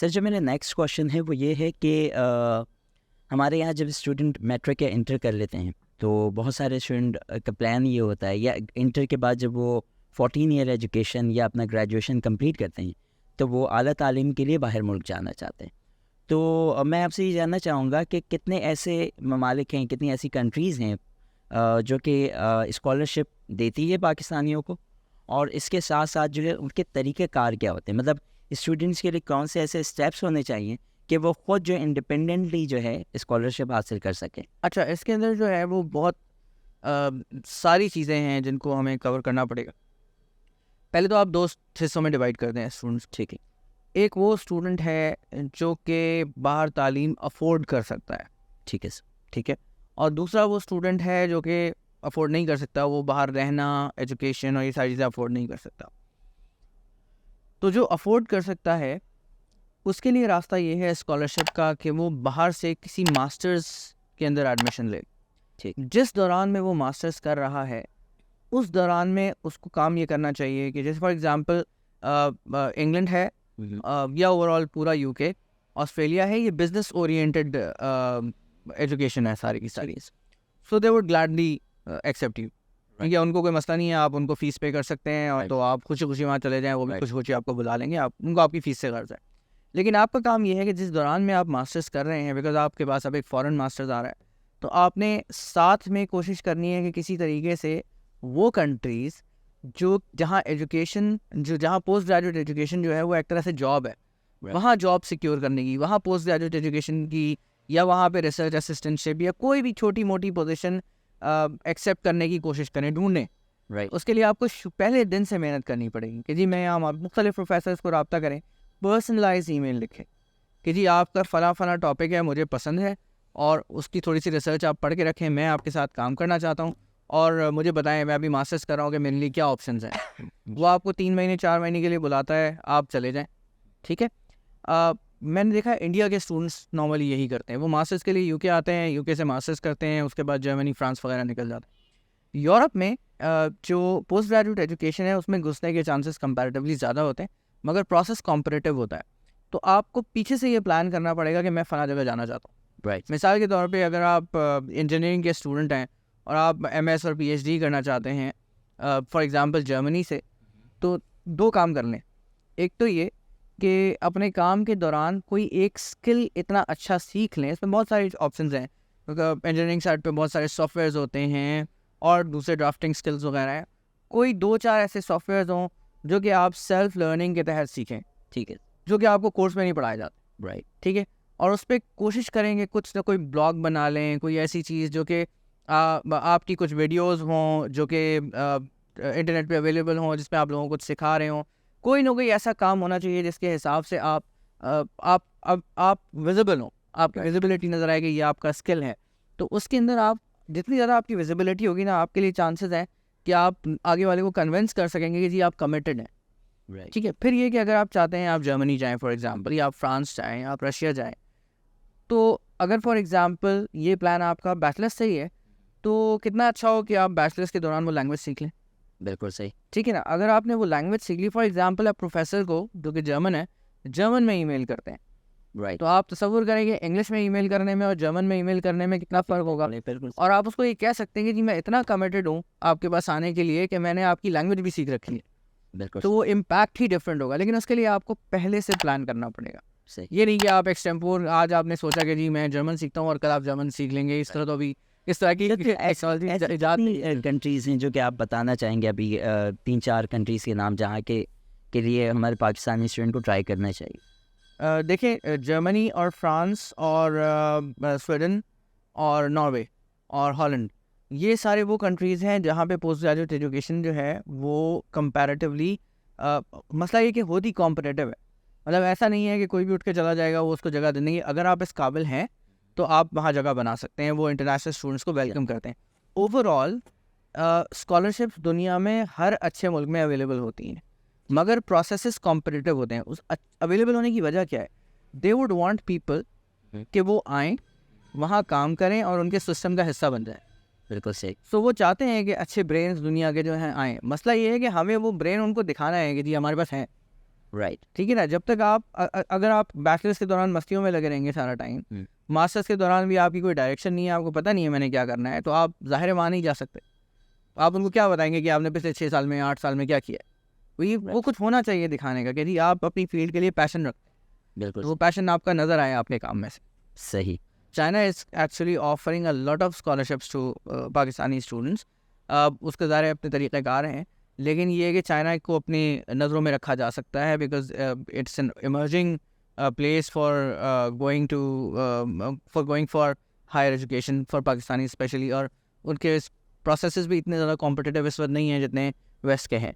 سر جو میرا next question ہے وہ یہ ہے کہ ہمارے یہاں جب اسٹوڈنٹ میٹرک یا انٹر کر لیتے ہیں تو بہت سارے اسٹوڈنٹ کا پلان یہ ہوتا ہے، یا انٹر کے بعد جب وہ 14 ایئر ایجوکیشن یا اپنا گریجویشن کمپلیٹ کرتے ہیں تو وہ اعلیٰ تعلیم کے لیے باہر ملک جانا چاہتے ہیں. تو میں آپ سے یہ جاننا چاہوں گا کہ کتنے ایسے ممالک ہیں، کتنی ایسی کنٹریز ہیں جو کہ اسکالرشپ دیتی ہے پاکستانیوں کو، اور اس کے ساتھ ساتھ جو ہے ان کے طریقہ کار کیا ہوتے ہیں، مطلب اسٹوڈنٹس کے لیے کون سے ایسے اسٹیپس ہونے چاہیے کہ وہ خود جو انڈیپینڈنٹلی جو ہے اسکالرشپ حاصل کر سکیں. اچھا، اس کے اندر جو ہے وہ بہت ساری چیزیں ہیں جن کو ہمیں کور کرنا پڑے گا. پہلے تو آپ دو حصوں میں ڈیوائڈ کر دیں اسٹوڈنٹس. ٹھیک ہے. ایک وہ اسٹوڈنٹ ہے جو کہ باہر تعلیم افورڈ کر سکتا ہے. ٹھیک ہے سر. ٹھیک ہے. اور دوسرا وہ اسٹوڈنٹ ہے جو کہ افورڈ نہیں کر سکتا، وہ باہر رہنا، ایجوکیشن اور یہ ساری چیزیں افورڈ نہیں کر سکتا. تو جو افورڈ کر سکتا ہے اس کے لیے راستہ یہ ہے اسکالرشپ کا کہ وہ باہر سے کسی ماسٹرز کے اندر ایڈمیشن لے. ٹھیک. جس دوران میں وہ ماسٹرز کر رہا ہے اس دوران میں اس کو کام یہ کرنا چاہیے کہ جیسے فار ایگزامپل انگلینڈ ہے یا اوور آل پورا یو کے، آسٹریلیا ہے، یہ بزنس اورینٹیڈ ایجوکیشن ہے ساری کی ساری. So they would gladly accept you. ٹھیک ہے، ان کو کوئی مسئلہ نہیں ہے، آپ ان کو فیس پے کر سکتے ہیں، اور تو آپ خوشی خوشی وہاں چلے جائیں، وہ بھی خوشی خوشی آپ کو بلا لیں گے، آپ ان کو آپ کی فیس سے غرض ہے. لیکن آپ کا کام یہ ہے کہ جس دوران میں آپ ماسٹرز کر رہے ہیں، بیکاز آپ کے پاس اب ایک فورن ماسٹرز آ رہا ہے، تو آپ نے ساتھ میں کوشش کرنی ہے کہ کسی طریقے سے وہ کنٹریز جہاں ایجوکیشن جہاں پوسٹ گریجویٹ ایجوکیشن جو ہے وہ ایک طرح سے جاب ہے، وہاں جاب سیکیور کرنے کی، وہاں پوسٹ گریجویٹ ایجوکیشن کی، یا وہاں پہ ریسرچ اسسٹنٹشپ یا کوئی بھی چھوٹی موٹی پوزیشن ایکسیپٹ کرنے کی کوشش کریں، ڈھونڈیں. اس کے لیے آپ کو پہلے دن سے محنت کرنی پڑے گی کہ جی میں یہاں مختلف پروفیسرس کو رابطہ کریں، پرسنلائز ای میل لکھیں کہ جی آپ کا فلاں ٹاپک ہے، مجھے پسند ہے، اور اس کی تھوڑی سی ریسرچ آپ پڑھ کے رکھیں، میں آپ کے ساتھ کام کرنا چاہتا ہوں، اور مجھے بتائیں میں ابھی ماسٹرس کر رہا ہوں کہ میرے لیے کیا آپشنز ہیں. وہ آپ کو 3 مہینے 4 مہینے کے لیے بلاتا ہے، آپ چلے جائیں. ٹھیک ہے. میں نے دیکھا انڈیا کے اسٹوڈنٹس نارملی یہی کرتے ہیں، وہ ماسٹرس کے لیے یو کے آتے ہیں، یو کے سے ماسٹرس کرتے ہیں، اس کے بعد جرمنی، فرانس وغیرہ نکل جاتے ہیں. یورپ میں جو پوسٹ گریجویٹ ایجوکیشن ہے اس میں گھسنے کے چانسز کمپیریٹیولی زیادہ ہوتے ہیں، مگر پروسیس کمپیٹیٹیو ہوتا ہے. تو آپ کو پیچھے سے یہ پلان کرنا پڑے گا کہ میں فلاں جگہ جانا چاہتا ہوں. مثال کے طور پہ اگر آپ انجینئرنگ کے اسٹوڈنٹ ہیں اور آپ ایم ایس اور پی ایچ ڈی کرنا چاہتے ہیں فار ایگزامپل جرمنی سے، تو 2 کام کر لیں. ایک تو یہ کہ اپنے کام کے دوران کوئی ایک اسکل اتنا اچھا سیکھ لیں، اس میں بہت ساری آپشنز ہیں، انجینئرنگ سائڈ پہ بہت سارے سافٹ ویئرز ہوتے ہیں اور دوسرے ڈرافٹنگ اسکلز وغیرہ ہیں. کوئی 2-4 ایسے سافٹ ویئرز ہوں جو کہ آپ سیلف لرننگ کے تحت سیکھیں. ٹھیک ہے. جو کہ آپ کو کورس میں نہیں پڑھائے جاتے. ٹھیک ہے. اور اس پہ کوشش کریں کہ کچھ نہ کوئی بلاگ بنا لیں، کوئی ایسی چیز جو کہ آپ کی کچھ ویڈیوز ہوں جو کہ انٹرنیٹ پہ اویلیبل ہوں، جس میں آپ لوگوں کو کچھ سکھا رہے ہوں. کوئی نہ کوئی ایسا کام ہونا چاہیے جس کے حساب سے آپ ویزیبل ہوں، آپ کی ویزیبلٹی نظر آئے کہ یہ آپ کا اسکل ہے. تو اس کے اندر آپ جتنی زیادہ آپ کی ویزیبلٹی ہوگی نا، آپ کے لیے چانسز ہیں کہ آپ آگے والے کو کنونس کر سکیں گے کہ جی آپ کمیٹڈ ہیں. ٹھیک ہے. پھر یہ کہ اگر آپ چاہتے ہیں آپ جرمنی جائیں فار ایگزامپل، یا آپ فرانس جائیں، آپ رشیا جائیں، تو اگر فار ایگزامپل یہ پلان آپ کا بیچلرس سے ہی ہے تو کتنا اچھا ہو کہ آپ بیچلرس کے دوران وہ لینگویج سیکھ لیں. بالکل صحیح. ٹھیک ہے نا. اگر آپ نے وہ لینگویج سیکھ لی، فار ایگزامپل آپ پروفیسر کو جو کہ جرمن ہے، جرمن میں ای میل کرتے ہیں، تو آپ تصور کریں کہ انگلش میں ای میل کرنے میں اور جرمن میں ای میل کرنے میں کتنا فرق ہوگا. اور آپ اس کو یہ کہہ سکتے ہیں کہ جی میں اتنا کمیٹڈ ہوں آپ کے پاس آنے کے لیے کہ میں نے آپ کی لینگویج بھی سیکھ رکھی ہے. تو وہ امپیکٹ ہی ڈفرینٹ ہوگا. لیکن اس کے لیے آپ کو پہلے سے پلان کرنا پڑے گا. یہ نہیں کہ آپ ایکسٹمپور آج آپ نے سوچا کہ جی میں جرمن سیکھتا ہوں اور کل آپ جرمن سیکھ لیں گے. اس طرح تو ابھی اس طرح کی کنٹریز ہیں جو کہ آپ بتانا چاہیں گے ابھی 3-4 کنٹریز کے نام جہاں کے لیے ہمارے پاکستانی اسٹوڈنٹ کو ٹرائی کرنا چاہیے. دیکھیں جرمنی اور فرانس اور سویڈن اور ناروے اور ہالینڈ، یہ سارے وہ کنٹریز ہیں جہاں پہ پوسٹ گریجویٹ ایجوکیشن جو ہے وہ کمپیریٹیولی مسئلہ یہ کہ ہوتی کمپٹیٹیو ہے. مطلب ایسا نہیں ہے کہ کوئی بھی اٹھ کے چلا جائے گا، وہ اس کو جگہ دیں گے. اگر آپ اس قابل ہیں تو آپ وہاں جگہ بنا سکتے ہیں. وہ انٹرنیشنل اسٹوڈنٹس کو ویلکم کرتے ہیں. اوور آل اسکالرشپ دنیا میں ہر اچھے ملک میں اویلیبل ہوتی ہیں، مگر پروسیسز کمپٹیٹیو ہوتے ہیں. اس اویلیبل ہونے کی وجہ کیا ہے؟ دے وڈ وانٹ پیپل کہ وہ آئیں، وہاں کام کریں اور ان کے سسٹم کا حصہ بن جائیں. بالکل صحیح. سو وہ چاہتے ہیں کہ اچھے برینز دنیا کے جو ہیں آئیں. مسئلہ یہ ہے کہ ہمیں وہ برین ان کو دکھانا ہے کہ جی ہمارے پاس ہیں. رائٹ. ٹھیک ہے نا. جب تک آپ اگر آپ بیچلرس کے دوران مستیوں میں لگے رہیں گے سارا ٹائم, ماسٹرس کے دوران بھی آپ کی کوئی ڈائریکشن نہیں ہے, آپ کو پتہ نہیں ہے میں نے کیا کرنا ہے, تو آپ ظاہر وہاں نہیں جا سکتے. آپ ان کو کیا بتائیں گے کہ آپ نے پچھلے 6 سال میں 8 سال میں کیا کیا ہے. وہ کچھ ہونا چاہیے دکھانے کا کہ جی آپ اپنی فیلڈ کے لیے پیشن رکھتے ہیں, بالکل وہ پیشن آپ کا نظر آئے آپ کے کام میں سے. صحیح. China is actually offering a lot of scholarships to Pakistani students. اس کے ظاہر اپنے طریقہ کار ہیں, لیکن یہ ہے کہ چائنا کو اپنی نظروں میں رکھا جا سکتا ہے because it's an emerging place for going for higher education for Pakistani especially, اور ان کے پروسیسز بھی اتنے زیادہ کمپٹیٹیو اس وقت نہیں ہیں جتنے ویسٹ کے ہیں.